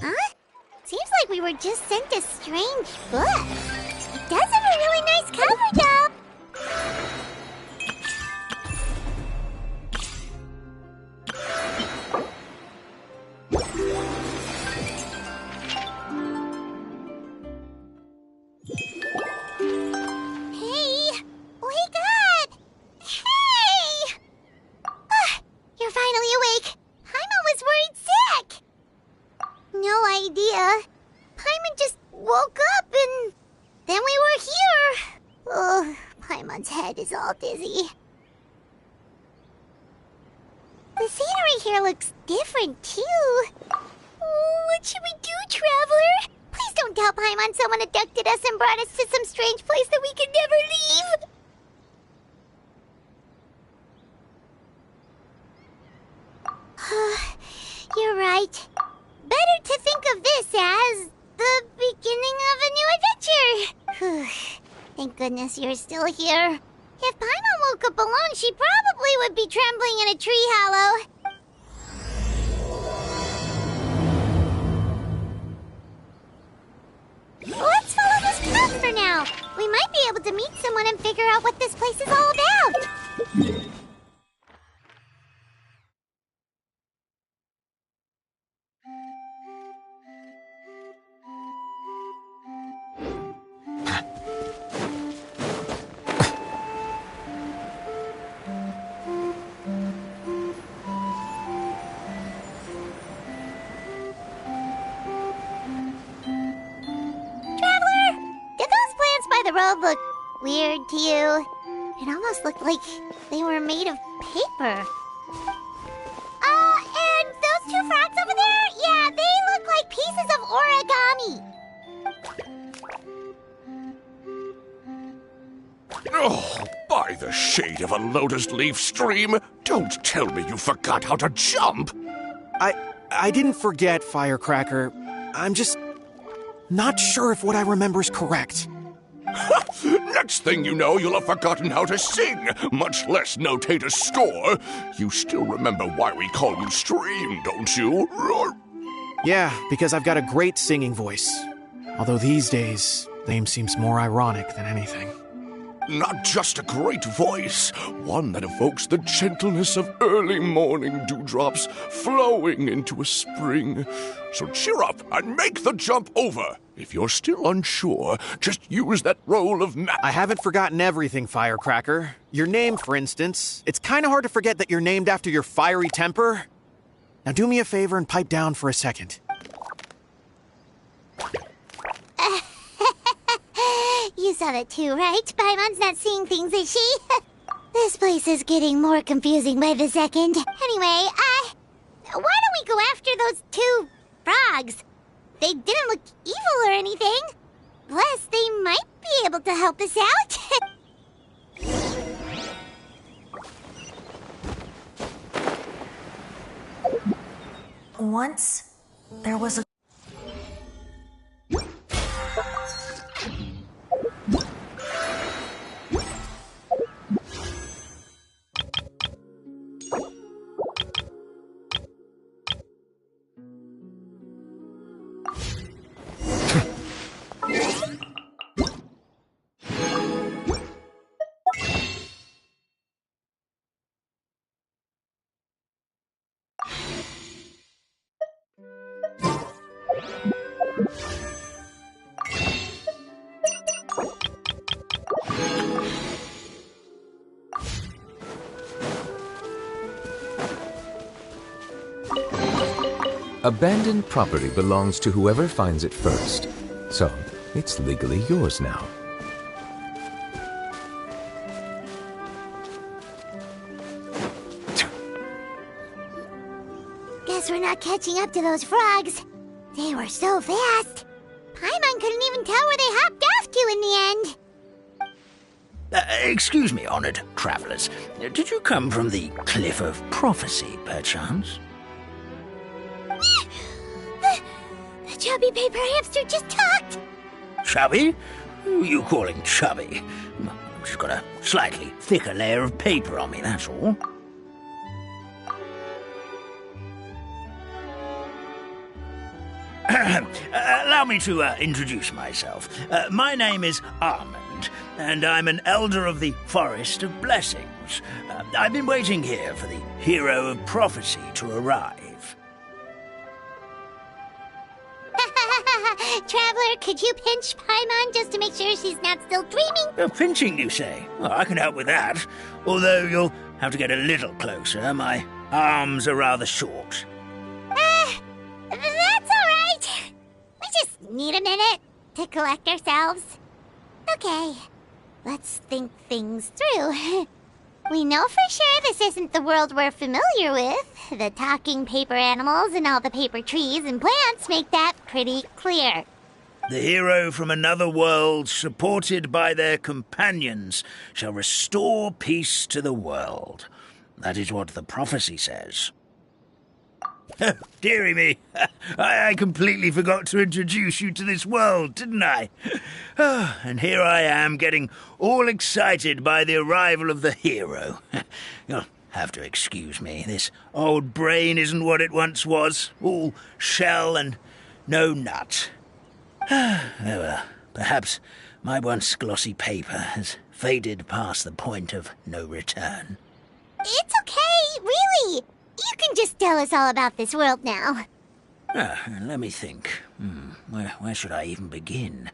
Huh? Seems like we were just sent a strange book. It does have a really nice cover, though. Hey! Wake up! Hey! You're finally awake. Paimon was worried sick. No idea. Paimon just woke up and then we were here. Oh, Paimon's head is all dizzy. The scenery here looks different, too. Oh, what should we do, Traveler? Please don't tell Paimon someone abducted us and brought us to some strange place that we could never leave. You're right. Better to think of this as the beginning of a new adventure. Thank goodness you're still here. If Paimon woke up alone, she probably would be trembling in a tree hollow. Let's follow this path for now. We might be able to meet someone and figure out what this place is all about. The road looked weird to you. It almost looked like they were made of paper. And those two frogs over there? Yeah, they look like pieces of origami. Oh, by the shade of a lotus leaf stream, don't tell me you forgot how to jump. I didn't forget, Firecracker. I'm just not sure if what I remember is correct. Next thing you know, you'll have forgotten how to sing, much less notate a score. You still remember why we call you Stream, don't you? Yeah, because I've got a great singing voice. Although these days, name seems more ironic than anything. Not just a great voice, one that evokes the gentleness of early morning dewdrops flowing into a spring. So cheer up and make the jump over. If you're still unsure, just use that roll of I haven't forgotten everything, Firecracker. Your name, for instance. It's kind of hard to forget that you're named after your fiery temper. Now do me a favor and pipe down for a second. You saw that too, right? Paimon's not seeing things, is she? This place is getting more confusing by the second. Anyway, why don't we go after those two frogs? They didn't look evil or anything. Plus, they might be able to help us out. Once, there was a... Abandoned property belongs to whoever finds it first, so it's legally yours now. Guess we're not catching up to those frogs. They were so fast. Paimon couldn't even tell where they hopped off to in the end. Excuse me, honored travelers. Did you come from the Cliff of Prophecy, perchance? The chubby paper hamster just talked. Chubby? Who are you calling chubby? I've just got a slightly thicker layer of paper on me, that's all. Allow me to introduce myself. My name is Armand, and I'm an elder of the Forest of Blessings. I've been waiting here for the hero of prophecy to arrive. Traveler, could you pinch Paimon just to make sure she's not still dreaming? Pinching, you say? Well, I can help with that. Although you'll have to get a little closer. My arms are rather short. That's all right. We just need a minute to collect ourselves. Okay, let's think things through. We know for sure this isn't the world we're familiar with. The talking paper animals and all the paper trees and plants make that pretty clear. The hero from another world, supported by their companions, shall restore peace to the world. That is what the prophecy says. Oh, dearie me, I completely forgot to introduce you to this world, didn't I? Oh, and here I am, getting all excited by the arrival of the hero. You'll have to excuse me. This old brain isn't what it once was, all shell and no nut. Oh, well, perhaps my once glossy paper has faded past the point of no return. It's okay, really. You can just tell us all about this world now. Let me think. Where should I even begin?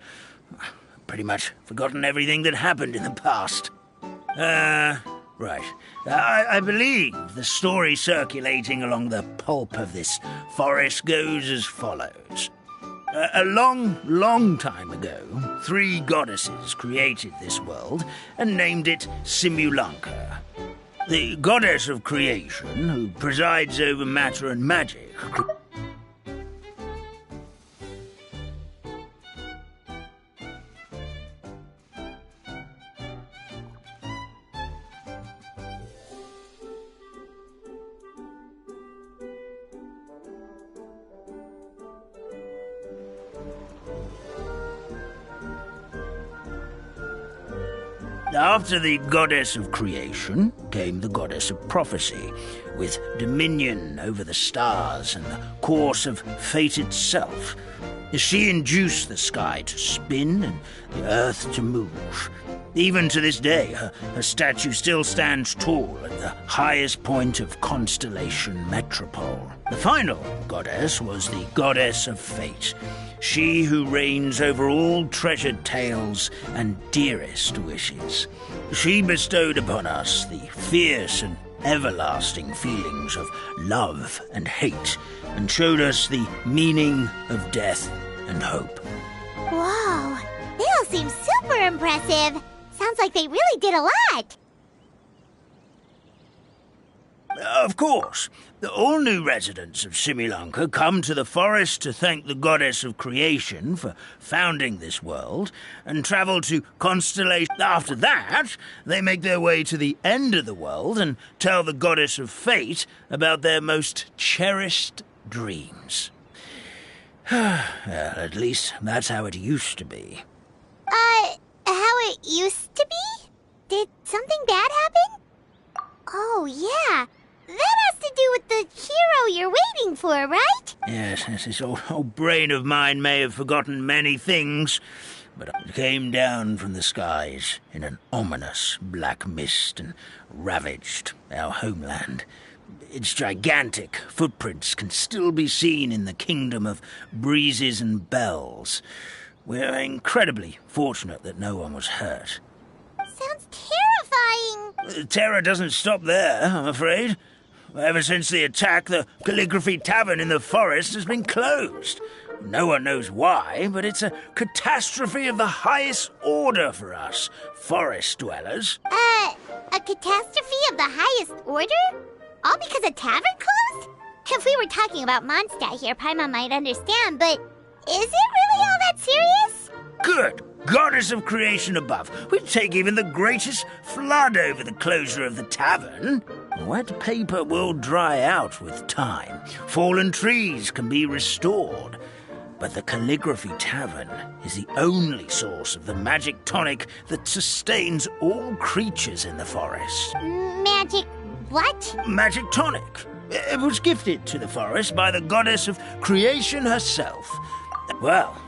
Pretty much forgotten everything that happened in the past. Right. I believe the story circulating along the pulp of this forest goes as follows. A long time ago, 3 goddesses created this world and named it SIMULANKA. The goddess of creation, who presides over matter and magic. After the goddess of creation came the goddess of prophecy, with dominion over the stars and the course of fate itself. She induced the sky to spin and the earth to move. Even to this day, her statue still stands tall at the highest point of Constellation Metropole. The final goddess was the goddess of fate, she who reigns over all treasured tales and dearest wishes. She bestowed upon us the fierce and everlasting feelings of love and hate, and showed us the meaning of death and hope. Whoa, they all seem super impressive. Sounds like they really did a lot. Of course, all new residents of SIMULANKA come to the forest to thank the goddess of creation for founding this world, and travel to Constellation. After that, they make their way to the end of the world and tell the goddess of fate about their most cherished dreams. Well, at least that's how it used to be. How it used to be? Did something bad happen? Oh, yeah. That has to do with the hero you're waiting for, right? Yes, this old brain of mine may have forgotten many things, but it came down from the skies in an ominous black mist and ravaged our homeland. Its gigantic footprints can still be seen in the kingdom of breezes and bells. We're incredibly fortunate that no one was hurt. Sounds terrifying. Terror doesn't stop there, I'm afraid. Ever since the attack, the Calligraphy Tavern in the forest has been closed. No one knows why, but it's a catastrophe of the highest order for us, forest dwellers. A catastrophe of the highest order? All because a tavern closed? If we were talking about Mondstadt here, Paimon might understand, but is it really all that serious? Good goddess of creation above. We'd take even the greatest flood over the closure of the tavern. Wet paper will dry out with time. Fallen trees can be restored. But the Calligraphy Tavern is the only source of the magic tonic that sustains all creatures in the forest. Magic what? Magic tonic. It was gifted to the forest by the goddess of creation herself. Well,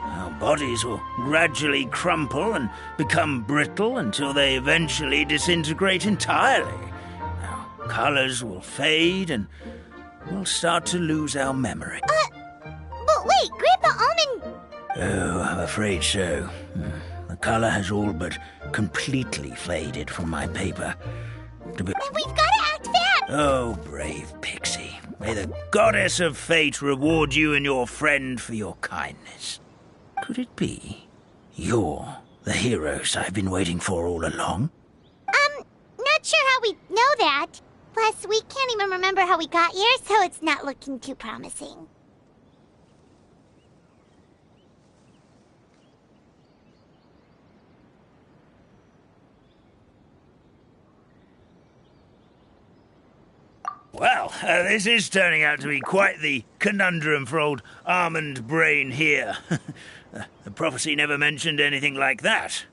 our bodies will gradually crumple and become brittle until they eventually disintegrate entirely. Our colors will fade and we'll start to lose our memory. But wait, Grandpa Almond... Oh, I'm afraid so. The color has all but completely faded from my paper. We've got to act fast! Oh, brave Pixie. May the goddess of fate reward you and your friend for your kindness. Could it be you're the heroes I've been waiting for all along? Not sure how we know that. Plus, we can't even remember how we got here, so it's not looking too promising. Well, this is turning out to be quite the conundrum for old Almond Brain here. The prophecy never mentioned anything like that.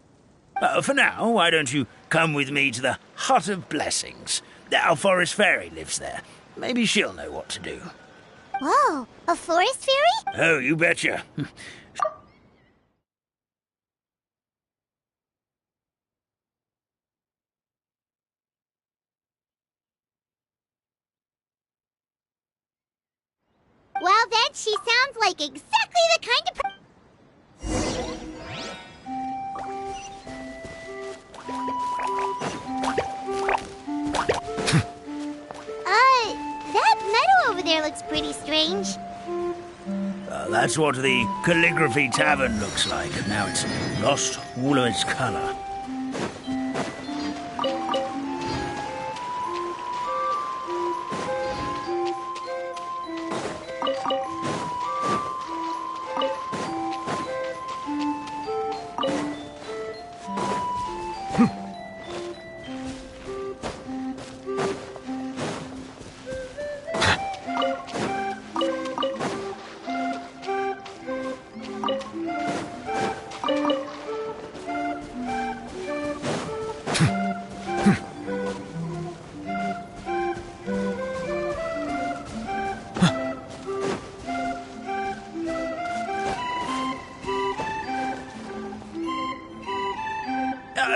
For now, why don't you come with me to the Hut of Blessings? Our forest fairy lives there. Maybe she'll know what to do. Whoa, a forest fairy? Oh, you betcha. Well then, she sounds like exactly the kind of that meadow over there looks pretty strange. That's what the Calligraphy Tavern looks like. Now it's lost all of its color.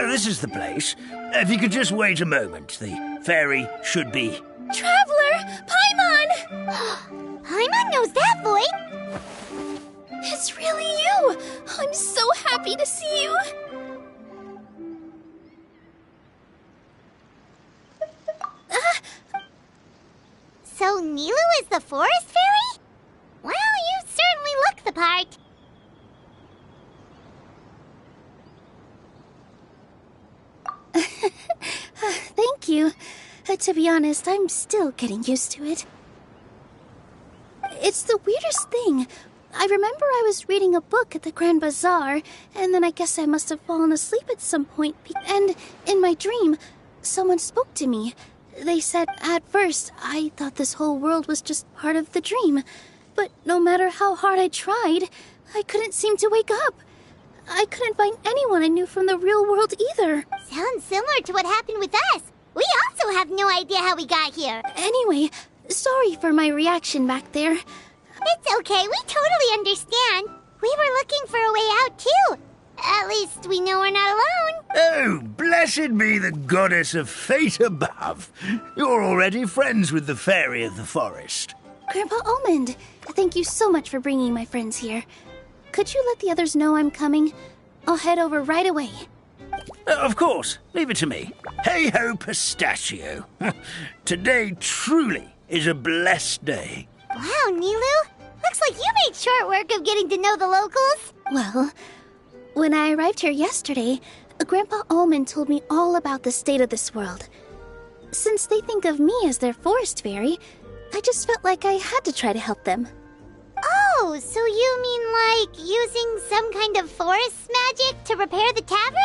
This is the place. If you could just wait a moment, the fairy should be... Traveler! Paimon! Paimon knows that voice! It's really you! I'm so happy to see you! So Nilu is the forest fairy? Well, you certainly look the part. Thank you. To be honest, I'm still getting used to it. It's the weirdest thing. I remember I was reading a book at the Grand Bazaar, and then I guess I must have fallen asleep at some point. And in my dream, someone spoke to me. They said, at first, I thought this whole world was just part of the dream. But no matter how hard I tried, I couldn't seem to wake up. I couldn't find anyone I knew from the real world either. Sounds similar to what happened with us. We also have no idea how we got here. Anyway, sorry for my reaction back there. It's okay, we totally understand. We were looking for a way out too. At least we know we're not alone. Oh, blessed be the goddess of fate above. You're already friends with the fairy of the forest. Grandpa Almond, thank you so much for bringing my friends here. Could you let the others know I'm coming? I'll head over right away. Of course. Leave it to me. Hey-ho, pistachio. Today truly is a blessed day. Wow, Nilu. Looks like you made short work of getting to know the locals. Well, when I arrived here yesterday, Grandpa Almond told me all about the state of this world. Since they think of me as their forest fairy, I just felt like I had to try to help them. Oh, so you mean like using some kind of forest magic to repair the tavern?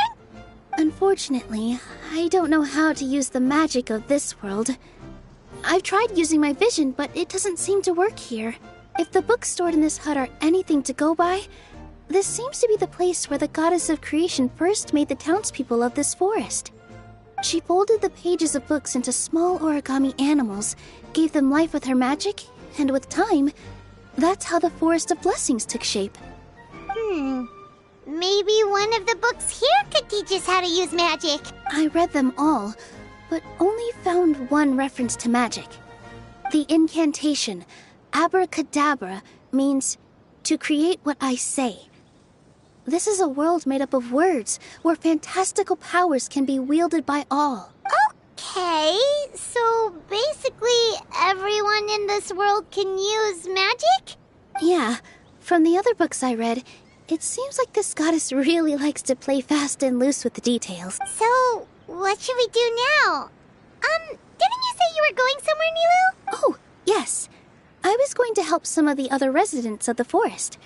Unfortunately, I don't know how to use the magic of this world. I've tried using my vision, but it doesn't seem to work here. If the books stored in this hut are anything to go by, this seems to be the place where the goddess of creation first made the townspeople of this forest. She folded the pages of books into small origami animals, gave them life with her magic, and with time, that's how the Forest of Blessings took shape. Maybe one of the books here could teach us how to use magic. I read them all, but only found one reference to magic. The incantation, abracadabra, means to create what I say. This is a world made up of words, where fantastical powers can be wielded by all. Okay, so basically everyone in this world can use magic? Yeah, from the other books I read, it seems like this goddess really likes to play fast and loose with the details. So, what should we do now? Didn't you say you were going somewhere, Nilu? Oh, yes. I was going to help some of the other residents of the forest.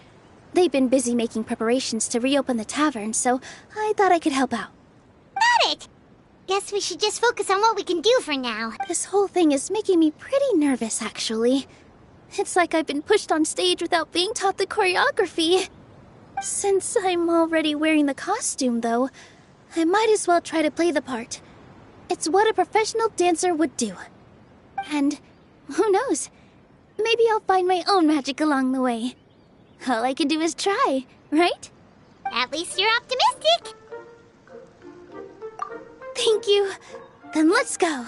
They've been busy making preparations to reopen the tavern, so I thought I could help out. Got it! Guess we should just focus on what we can do for now. This whole thing is making me pretty nervous, actually. It's like I've been pushed on stage without being taught the choreography. Since I'm already wearing the costume, though, I might as well try to play the part. It's what a professional dancer would do. And who knows? Maybe I'll find my own magic along the way. All I can do is try, right? At least you're optimistic. Thank you. Then let's go.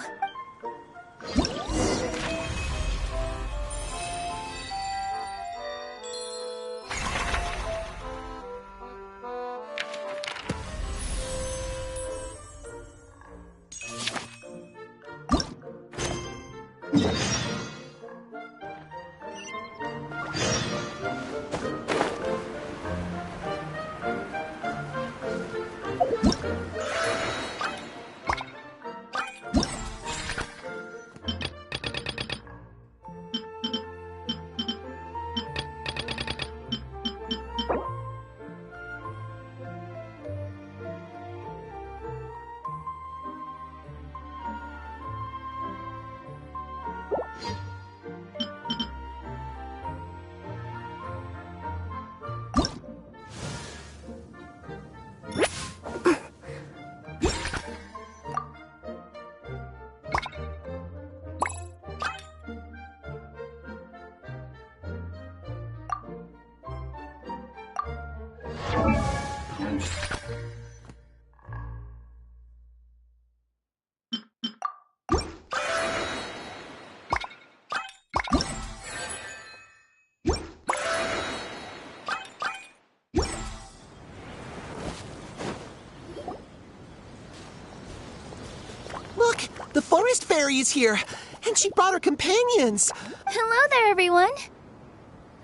Look, the forest fairy is here, and she brought her companions. Hello there, everyone.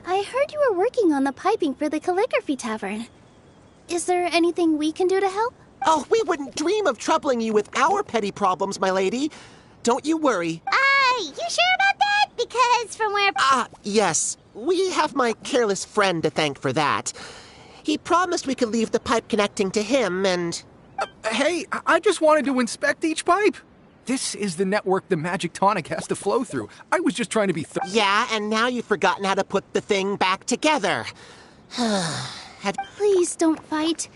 I heard you were working on the piping for the calligraphy tavern. Is there anything we can do to help? Oh, we wouldn't dream of troubling you with our petty problems, my lady. Don't you worry. You sure about that? Because from where... Yes. We have my careless friend to thank for that. He promised we could leave the pipe connecting to him, and... Hey, I just wanted to inspect each pipe. This is the network the magic tonic has to flow through. I was just trying to be Yeah, and now you've forgotten how to put the thing back together. Please don't fight.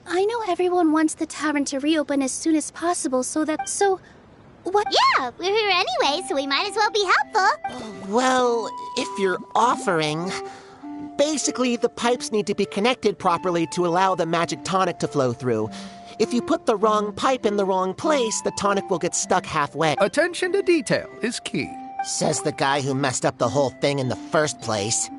I know everyone wants the tavern to reopen as soon as possible what? Yeah, we're here anyway, so we might as well be helpful. Well, if you're offering... Basically, the pipes need to be connected properly to allow the magic tonic to flow through. If you put the wrong pipe in the wrong place, the tonic will get stuck halfway. Attention to detail is key. Says the guy who messed up the whole thing in the first place.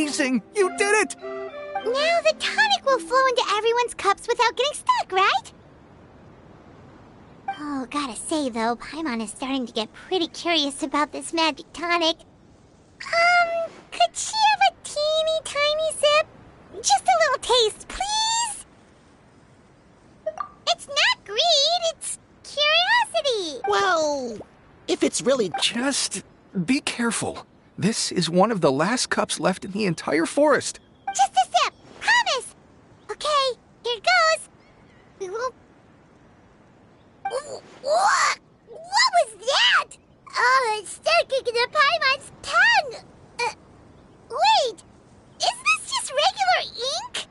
amazing! You did it! Now the tonic will flow into everyone's cups without getting stuck, right? Oh, gotta say though, Paimon is starting to get pretty curious about this magic tonic. Could she have a teeny tiny sip? Just a little taste, please? It's not greed, it's curiosity. Well, if it's really... Just be careful. This is one of the last cups left in the entire forest. Just a sip, promise. Okay, here goes. What? What was that? Oh, it's sticking to Paimon's tongue. Wait, is this just regular ink?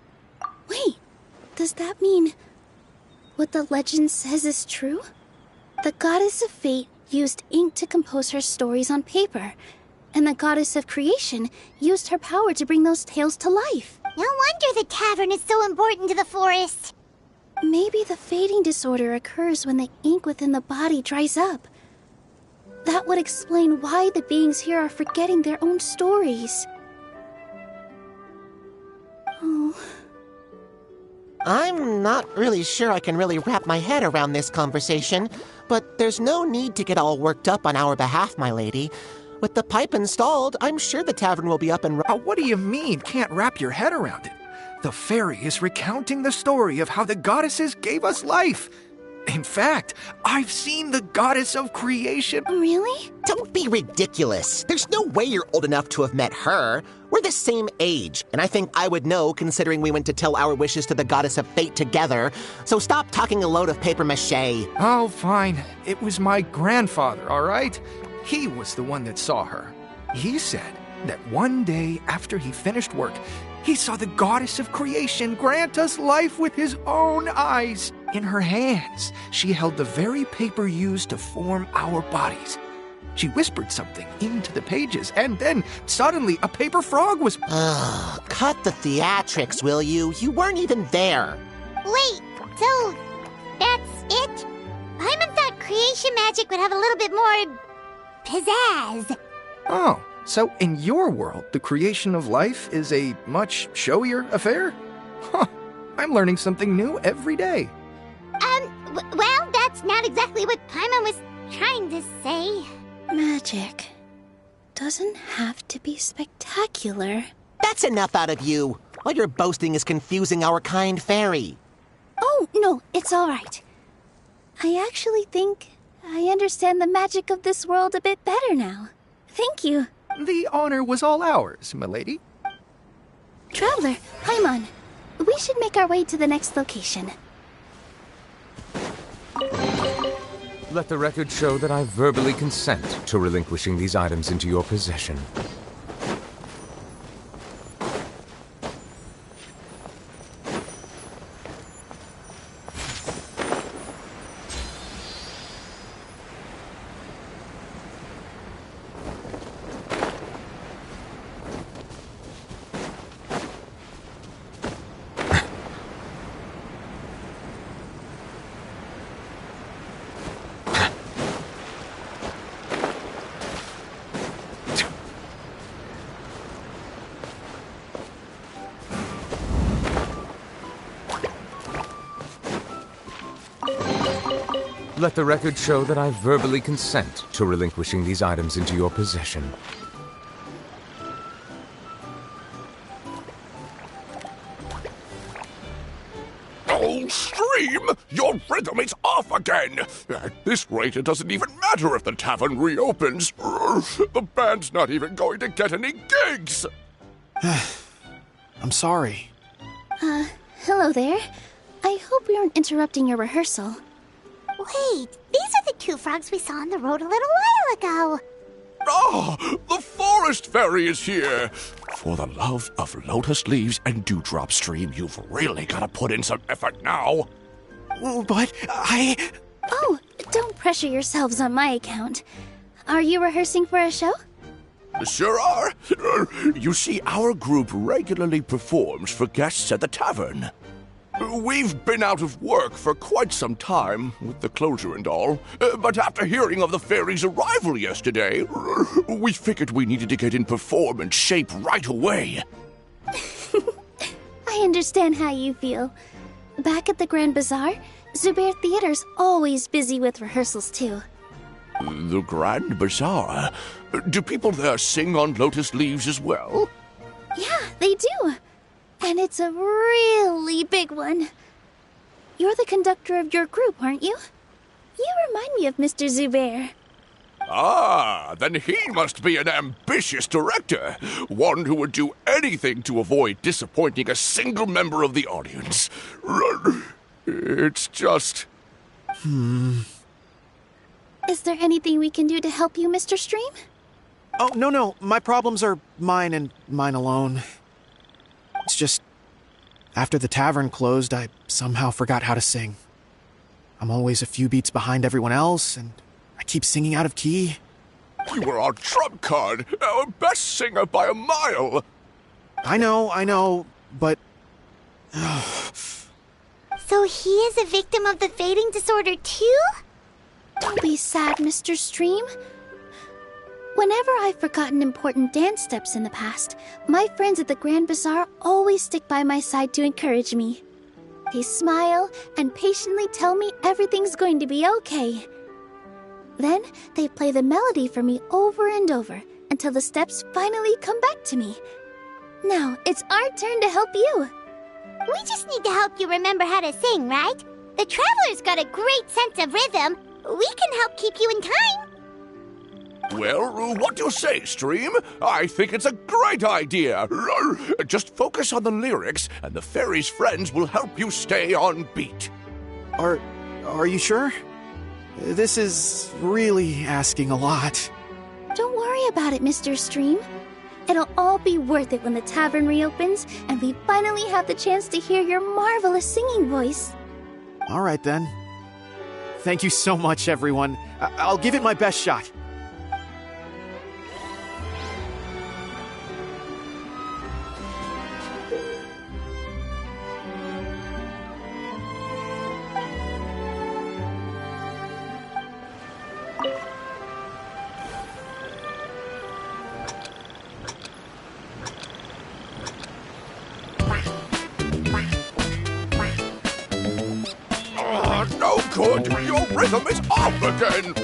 Wait, does that mean what the legend says is true? The goddess of fate used ink to compose her stories on paper, and the goddess of creation used her power to bring those tales to life. No wonder the tavern is so important to the forest. Maybe the fading disorder occurs when the ink within the body dries up. That would explain why the beings here are forgetting their own stories. Oh. I'm not really sure I can really wrap my head around this conversation, but there's no need to get all worked up on our behalf, my lady. With the pipe installed, I'm sure the tavern will be up and... What do you mean, can't wrap your head around it? The fairy is recounting the story of how the goddesses gave us life. In fact, I've seen the goddess of creation. Really? Don't be ridiculous. There's no way you're old enough to have met her. We're the same age, and I think I would know considering we went to tell our wishes to the goddess of fate together. So stop talking a load of papier-mâché. Oh, fine. It was my grandfather, all right? He was the one that saw her. He said that one day after he finished work, he saw the goddess of creation grant us life with his own eyes. In her hands, she held the very paper used to form our bodies. She whispered something into the pages, and then suddenly a paper frog was... Ugh, cut the theatrics, will you? You weren't even there. Wait, so that's it? Paimon thought creation magic would have a little bit more pizzazz. Oh, so in your world, the creation of life is a much showier affair? Huh, I'm learning something new every day. Well, that's not exactly what Paimon was trying to say. Magic doesn't have to be spectacular. That's enough out of you. All your boasting is confusing our kind fairy. Oh, no, it's all right. I actually think I understand the magic of this world a bit better now. Thank you. The honor was all ours, milady. Traveler, Paimon, we should make our way to the next location. Let the record show that I verbally consent to relinquishing these items into your possession. Let the record show that I verbally consent to relinquishing these items into your possession. Oh, Stream! Your rhythm is off again! At this rate, it doesn't even matter if the tavern reopens. The band's not even going to get any gigs! I'm sorry. Hello there. I hope we aren't interrupting your rehearsal. Wait, these are the two frogs we saw on the road a little while ago. Ah, the forest fairy is here! For the love of lotus leaves and dewdrop, Stream, you've really got to put in some effort now. But Oh, don't pressure yourselves on my account. Are you rehearsing for a show? Sure are. You see, our group regularly performs for guests at the tavern. We've been out of work for quite some time, with the closure and all. But after hearing of the fairy's arrival yesterday, we figured we needed to get in performance shape right away. I understand how you feel. Back at the Grand Bazaar, Zubair Theater's always busy with rehearsals too. The Grand Bazaar? Do people there sing on lotus leaves as well? Yeah, they do. And it's a really big one. You're the conductor of your group, aren't you? You remind me of Mr. Zubair. Ah, then he must be an ambitious director. One who would do anything to avoid disappointing a single member of the audience. It's just... Is there anything we can do to help you, Mr. Stream? Oh, no. My problems are mine and mine alone. It's just, after the tavern closed, I somehow forgot how to sing. I'm always a few beats behind everyone else, and I keep singing out of key. You were our trump card, our best singer by a mile. I know, but... So he is a victim of the fading disorder too? Don't be sad, Mr. Stream. Whenever I've forgotten important dance steps in the past, my friends at the Grand Bazaar always stick by my side to encourage me. They smile and patiently tell me everything's going to be okay. Then they play the melody for me over and over until the steps finally come back to me. Now it's our turn to help you. We just need to help you remember how to sing, right? The Traveler's got a great sense of rhythm. We can help keep you in time. Well, what do you say, Stream? I think it's a great idea. Just focus on the lyrics, and the fairy's friends will help you stay on beat. Are you sure? This is really asking a lot. Don't worry about it, Mr. Stream. It'll all be worth it when the tavern reopens and we finally have the chance to hear your marvelous singing voice. All right, then. Thank you so much, everyone. I'll give it my best shot. No good! Your rhythm is off again!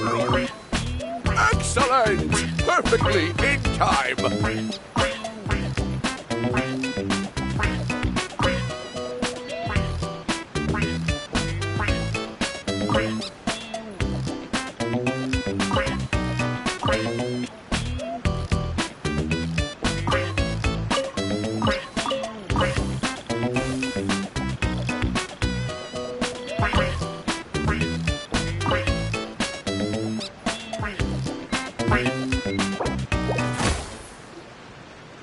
Excellent! Perfectly in time!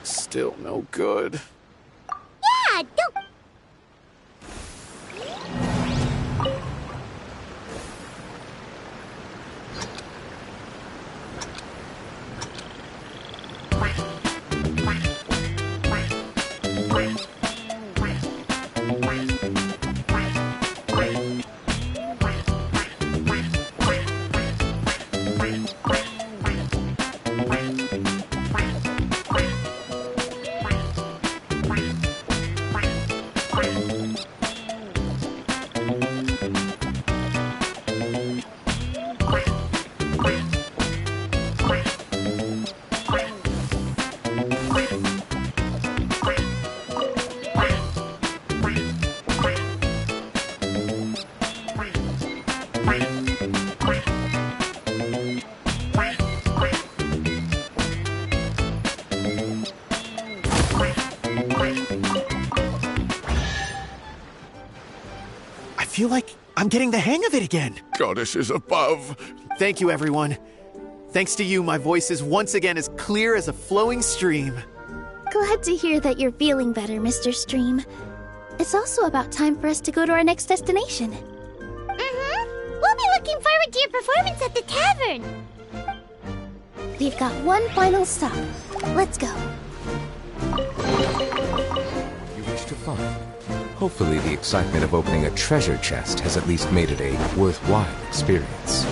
Still no good. Yeah, don't... I feel like I'm getting the hang of it again. Goddesses above! Thank you, everyone. Thanks to you, my voice is once again as clear as a flowing stream. Glad to hear that you're feeling better, Mr. Stream. It's also about time for us to go to our next destination. We'll be looking forward to your performance at the tavern. We've got one final stop. Let's go. You wish to find Hopefully the excitement of opening a treasure chest has at least made it a worthwhile experience.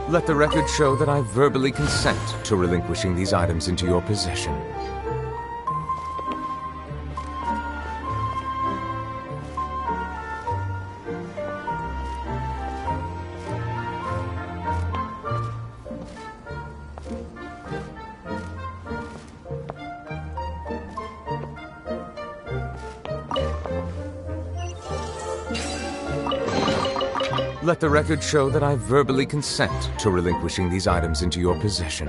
Let the record show that I verbally consent to relinquishing these items into your possession. Let the record show that I verbally consent to relinquishing these items into your possession.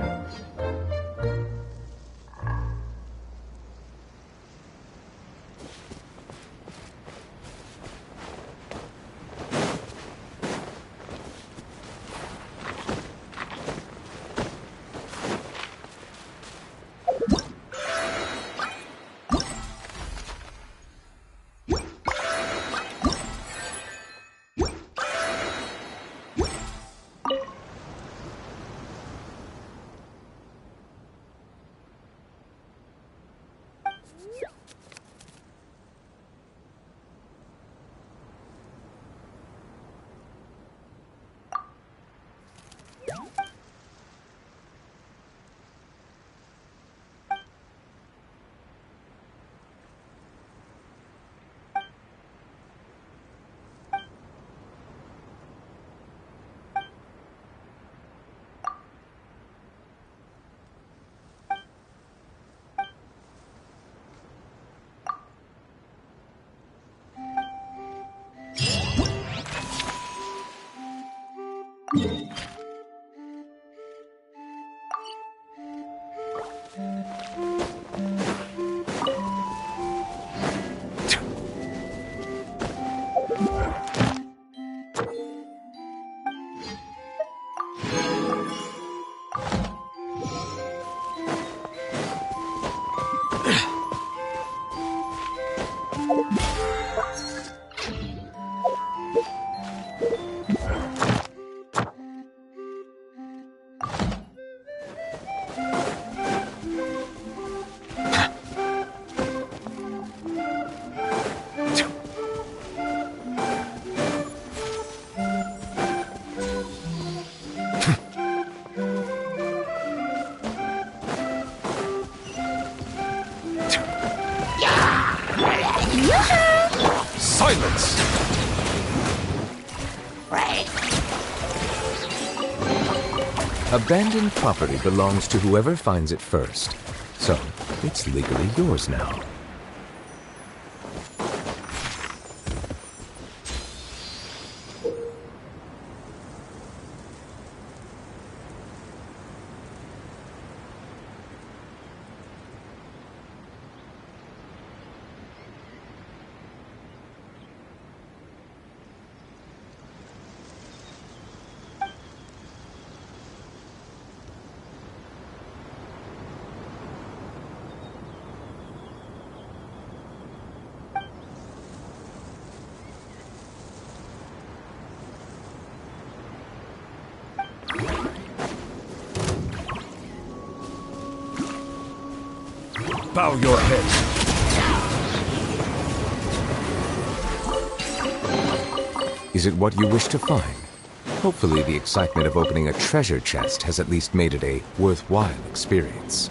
Silence! Abandoned property belongs to whoever finds it first, so it's legally yours now. Bow your head. Is it what you wish to find? Hopefully the excitement of opening a treasure chest has at least made it a worthwhile experience.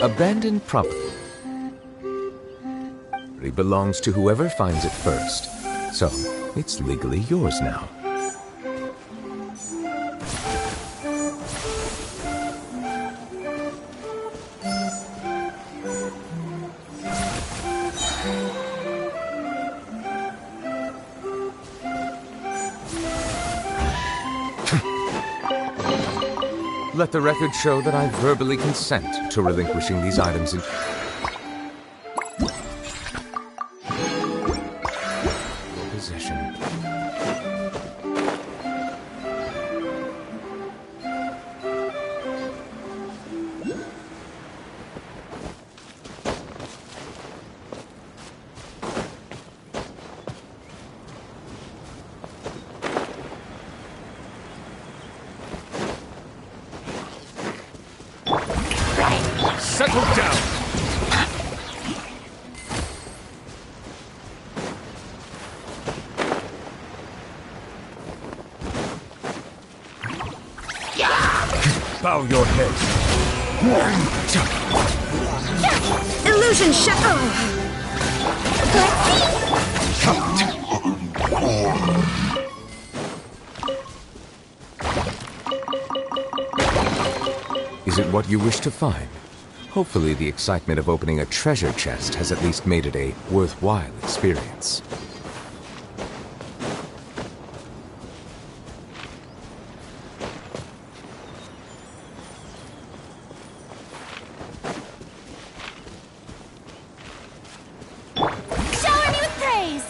Abandoned property. It belongs to whoever finds it first, so it's legally yours now. Let the record show that I verbally consent to relinquishing these items in your possession. Settle down! Bow your head. Illusion shadow! Is it what you wish to find? Hopefully the excitement of opening a treasure chest has at least made it a worthwhile experience. Shower me with praise!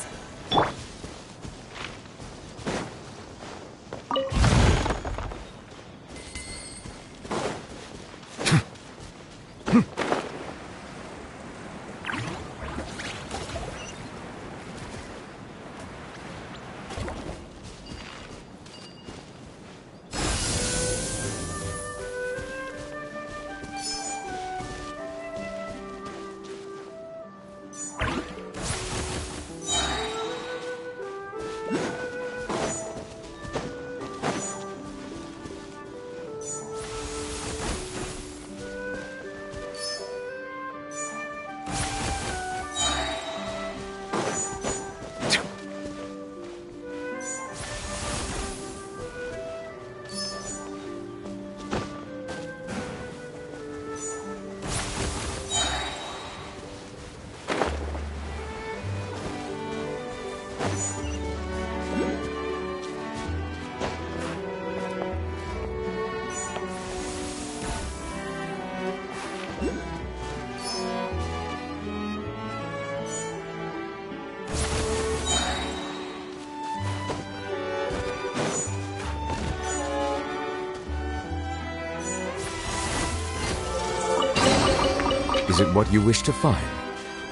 Is it what you wish to find?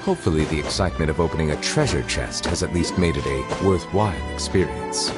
Hopefully the excitement of opening a treasure chest has at least made it a worthwhile experience.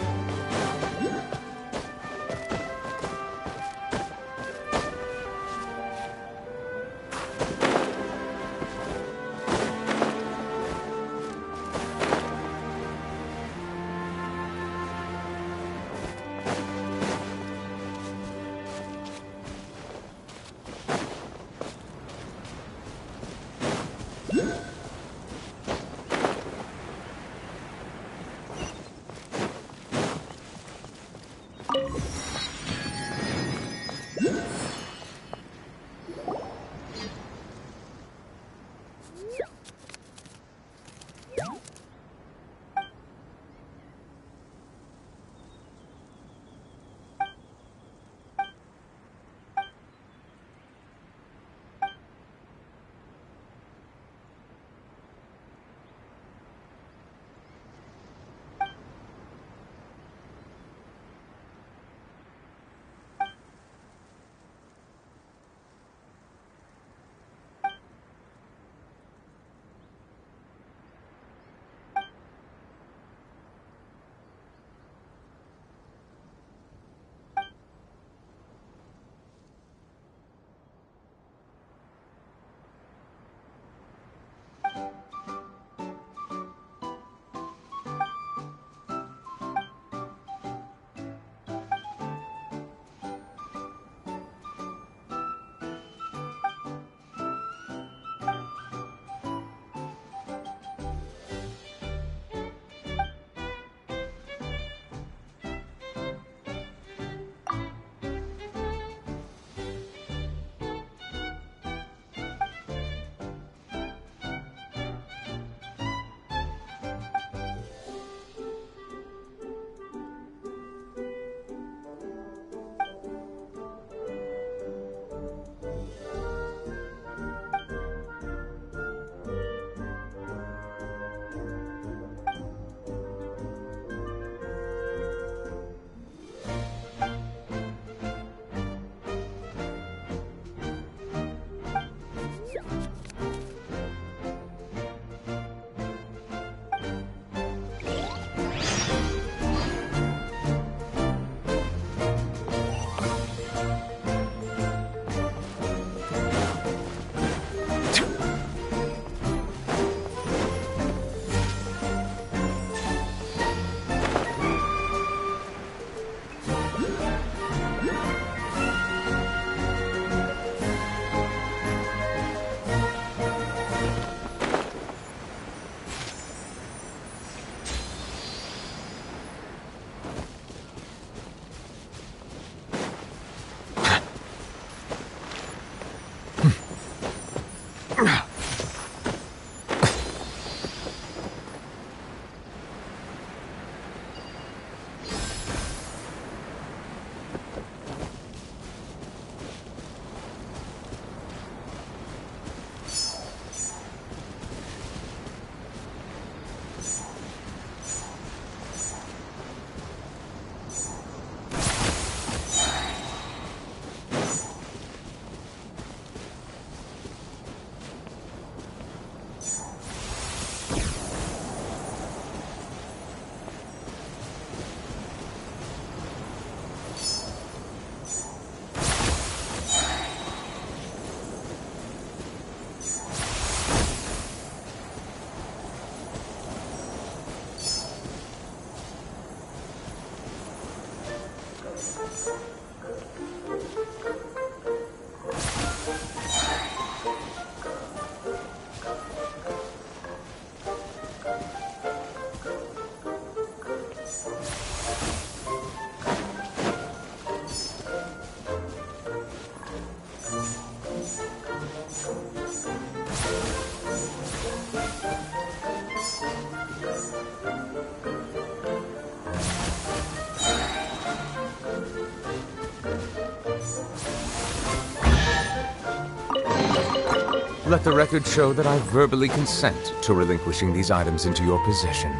Let the record show that I verbally consent to relinquishing these items into your possession.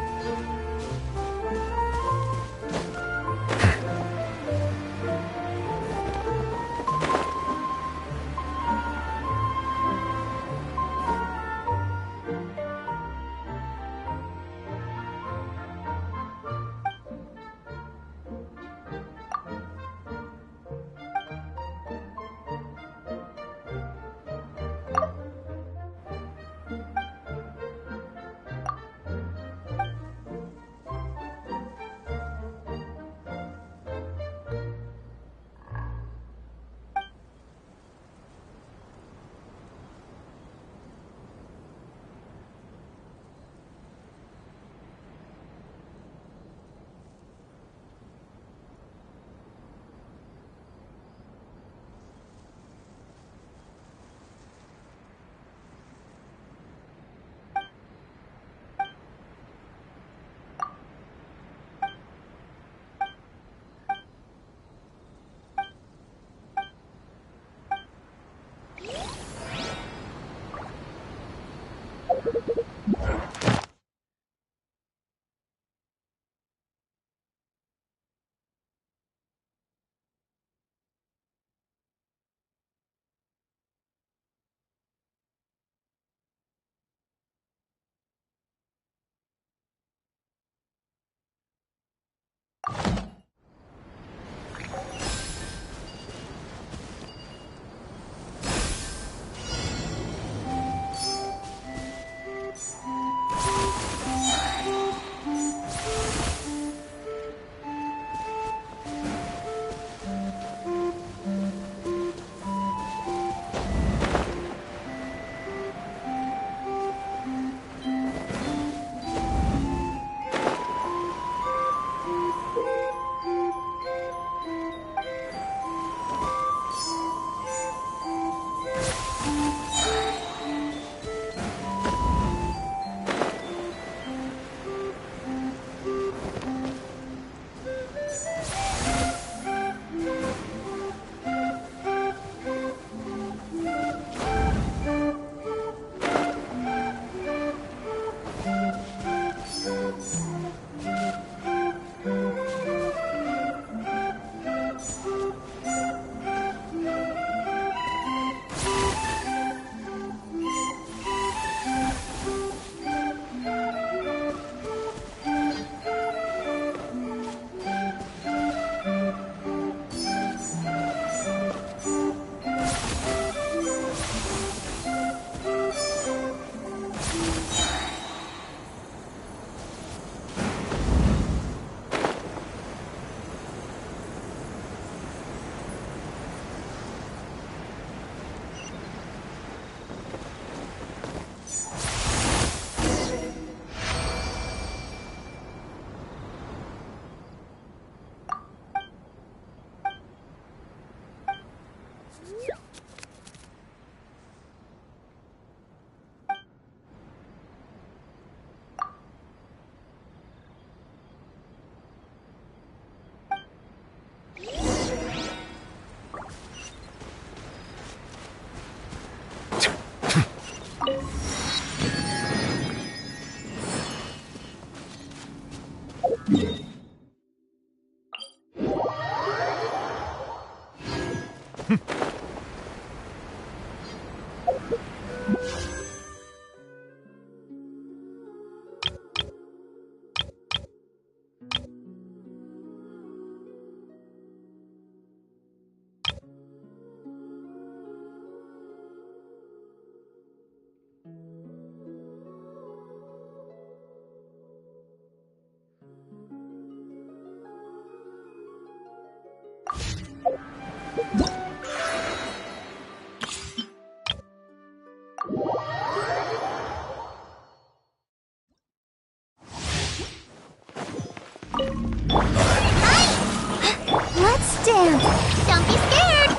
Let's dance. Don't be scared.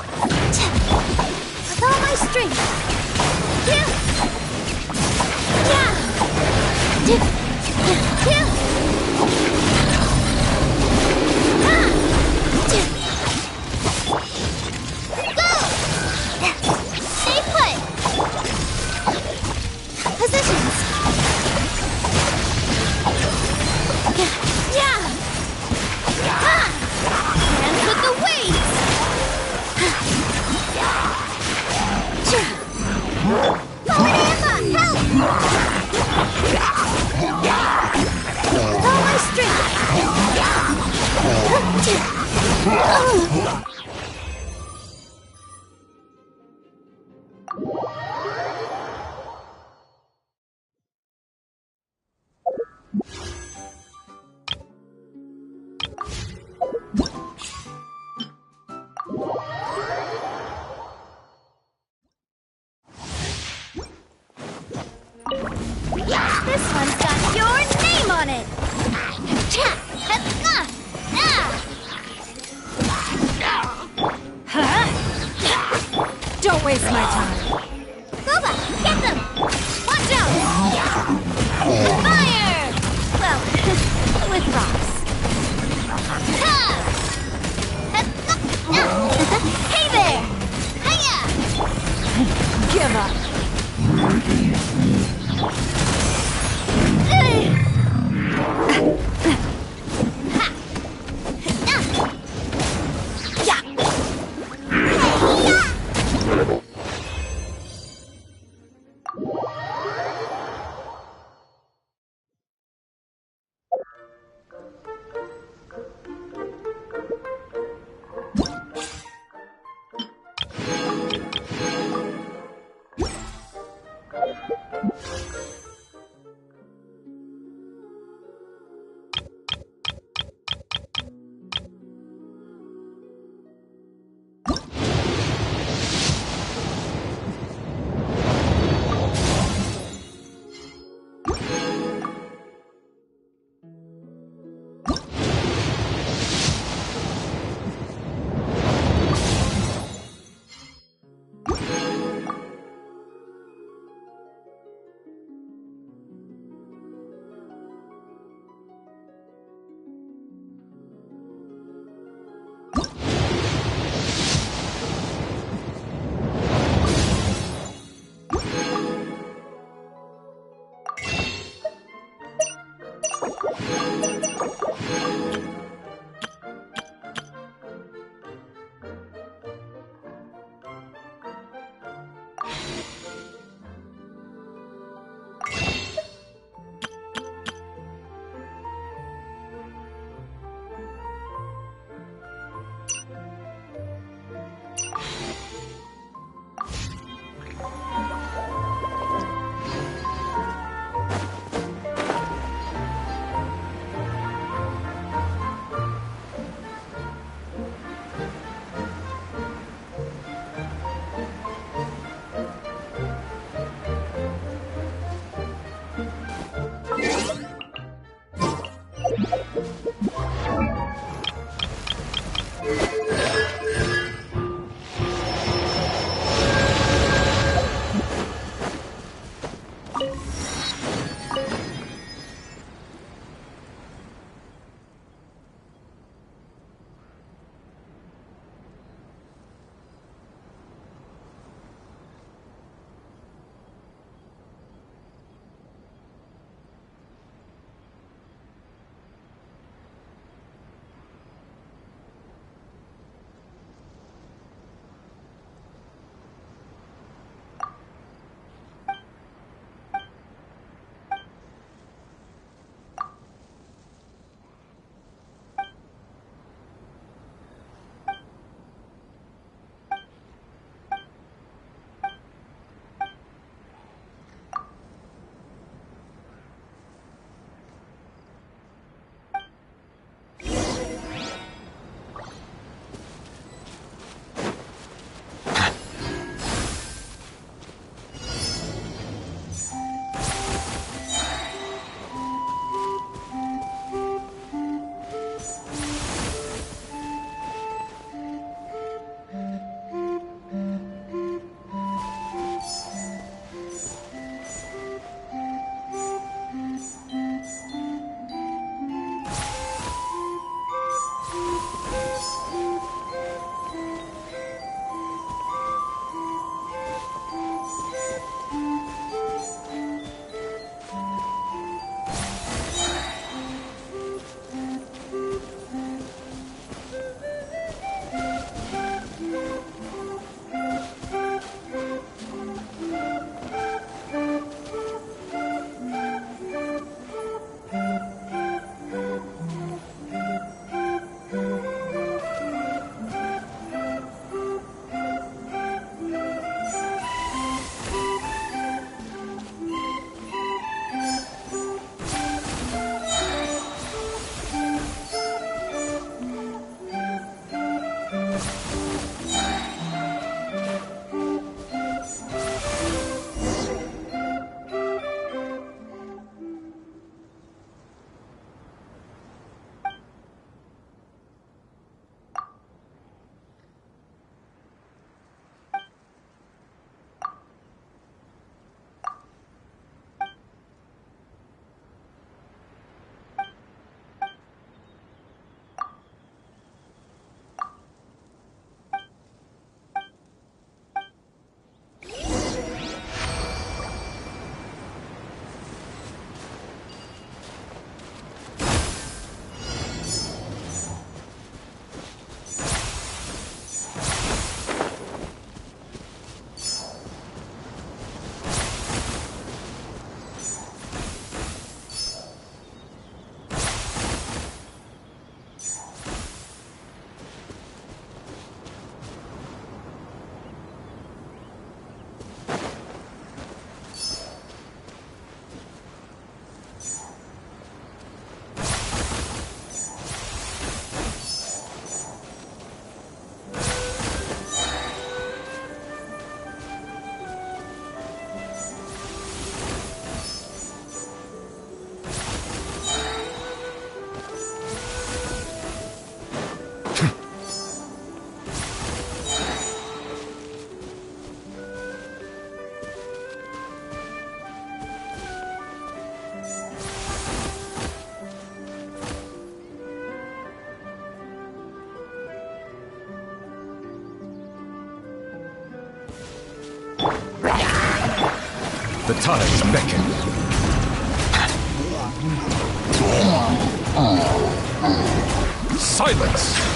With all my strength. Yeah. Yeah. Yeah. Go! Stay put. Positions. Yeah. Dance with the waves. Emma, help! With all my strength. This one's got your name on it. The tides beckon. Silence!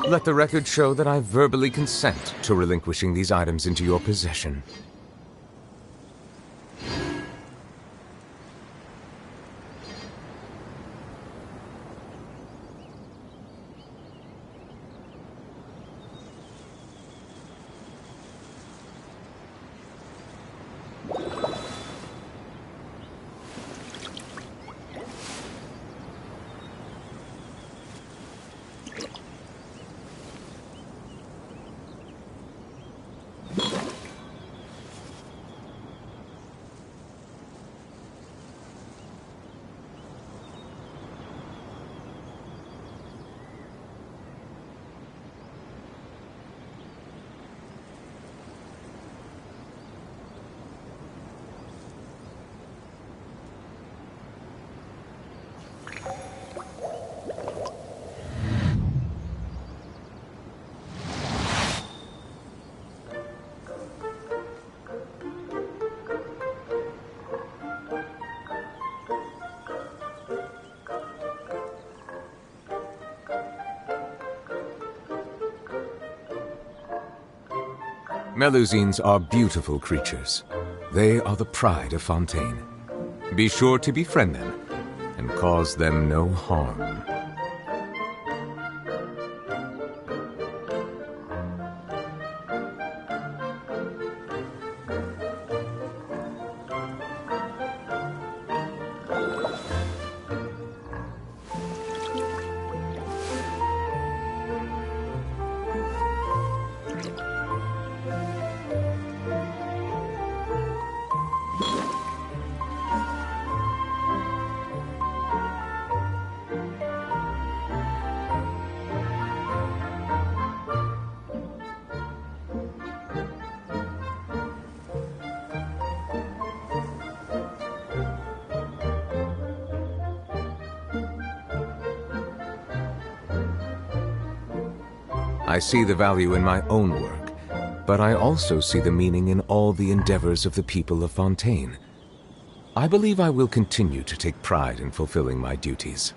Let the record show that I verbally consent to relinquishing these items into your possession. Melusines are beautiful creatures. They are the pride of Fontaine. Be sure to befriend them and cause them no harm. I see the value in my own work, but I also see the meaning in all the endeavors of the people of Fontaine. I believe I will continue to take pride in fulfilling my duties.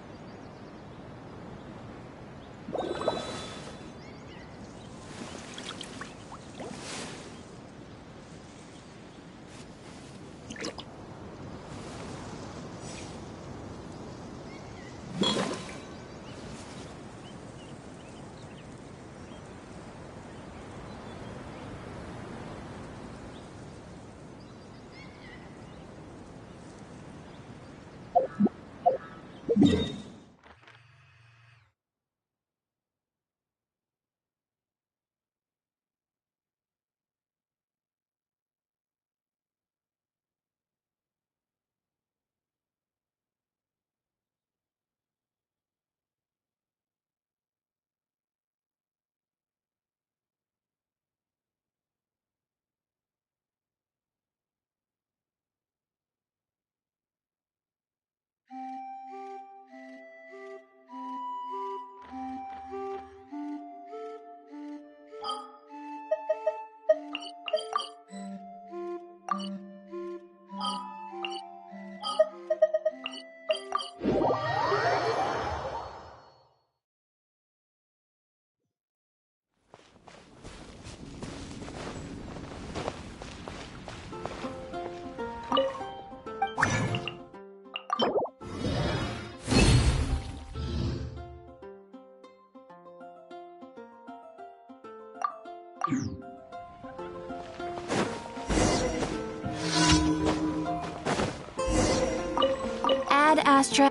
Ad Astra.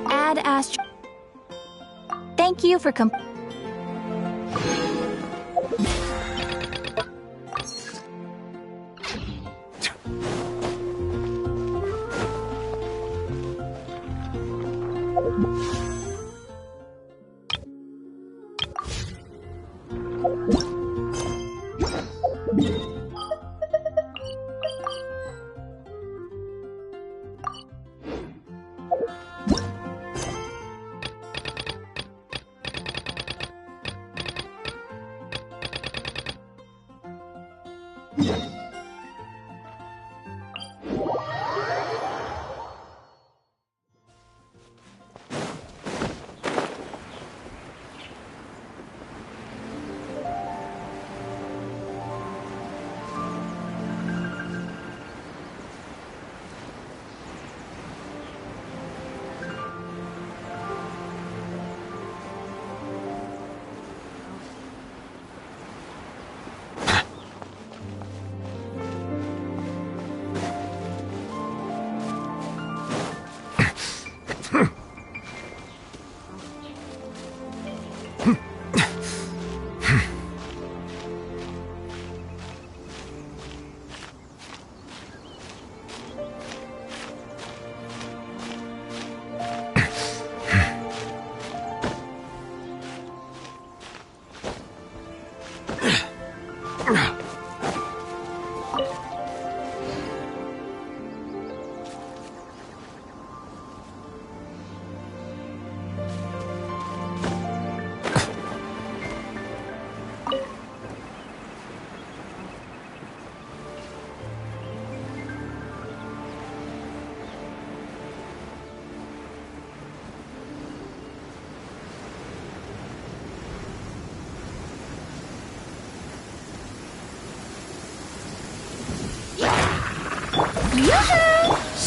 Ad Astra. Thank you for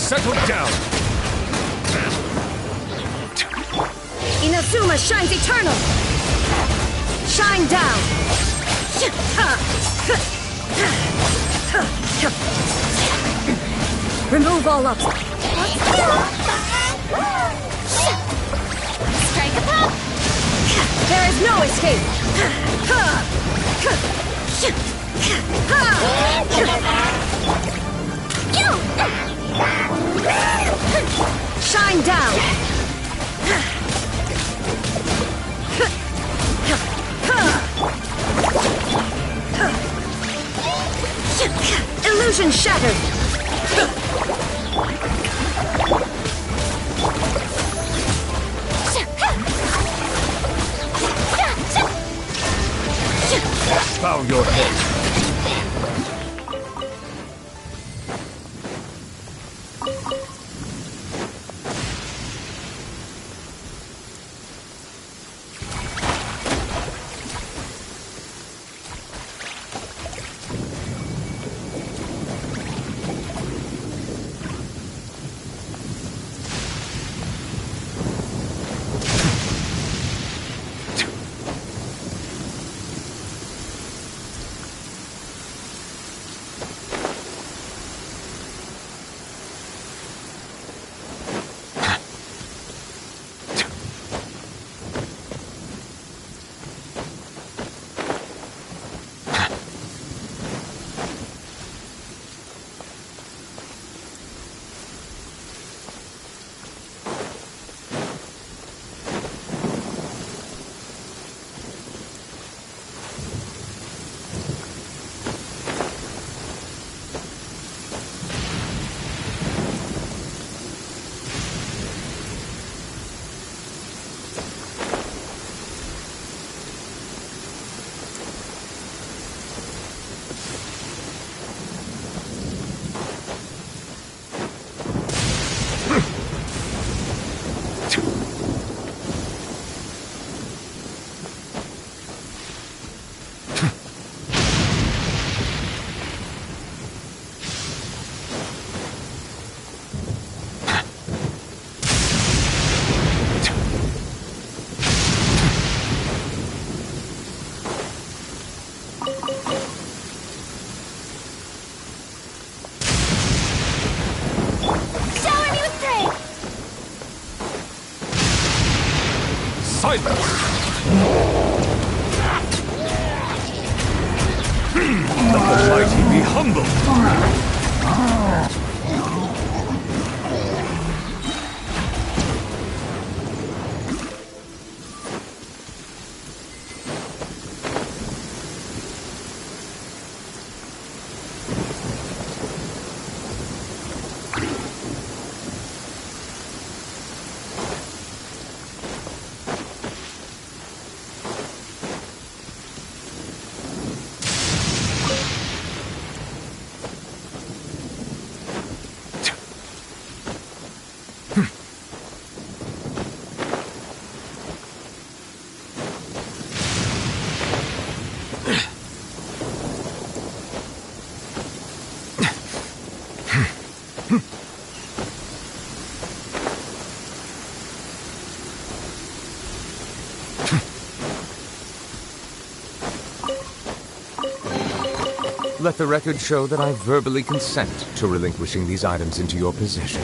Settle down! Inazuma shines eternal! Shine down! Remove all obstacles. Strike a pop! There is no escape! Shine down! Illusion shattered! Bow your head. silence! Let the mighty be humble! Let the record show that I verbally consent to relinquishing these items into your possession.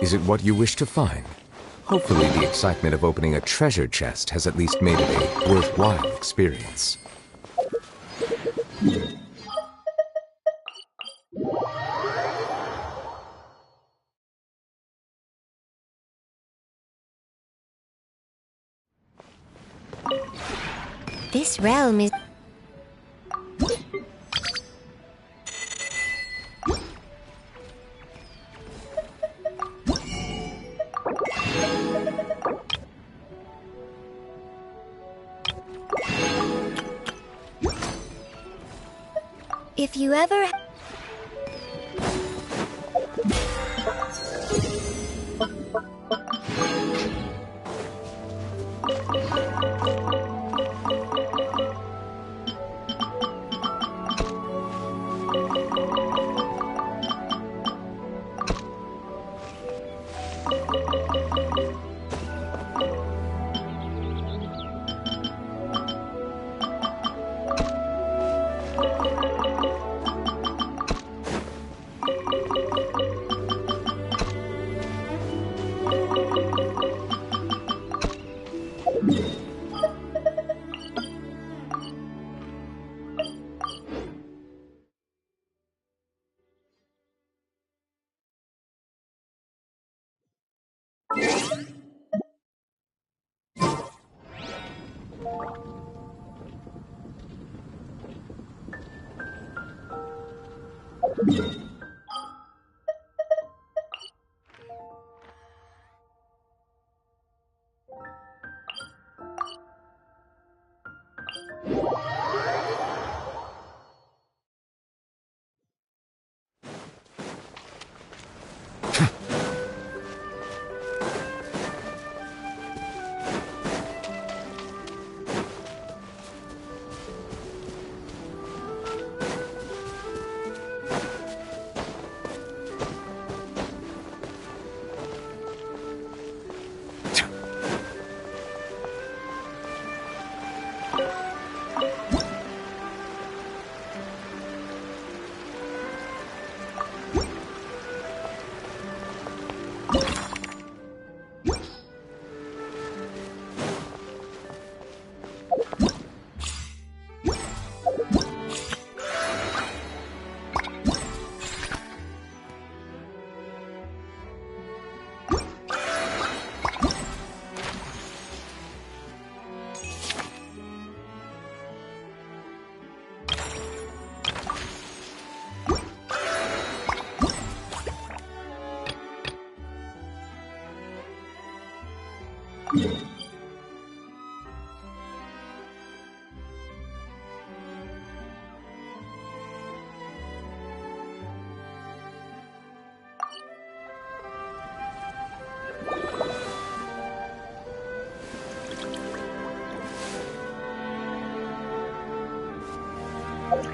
Is it what you wish to find? Hopefully the excitement of opening a treasure chest has at least made it a worthwhile experience. This realm is... If you ever...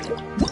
you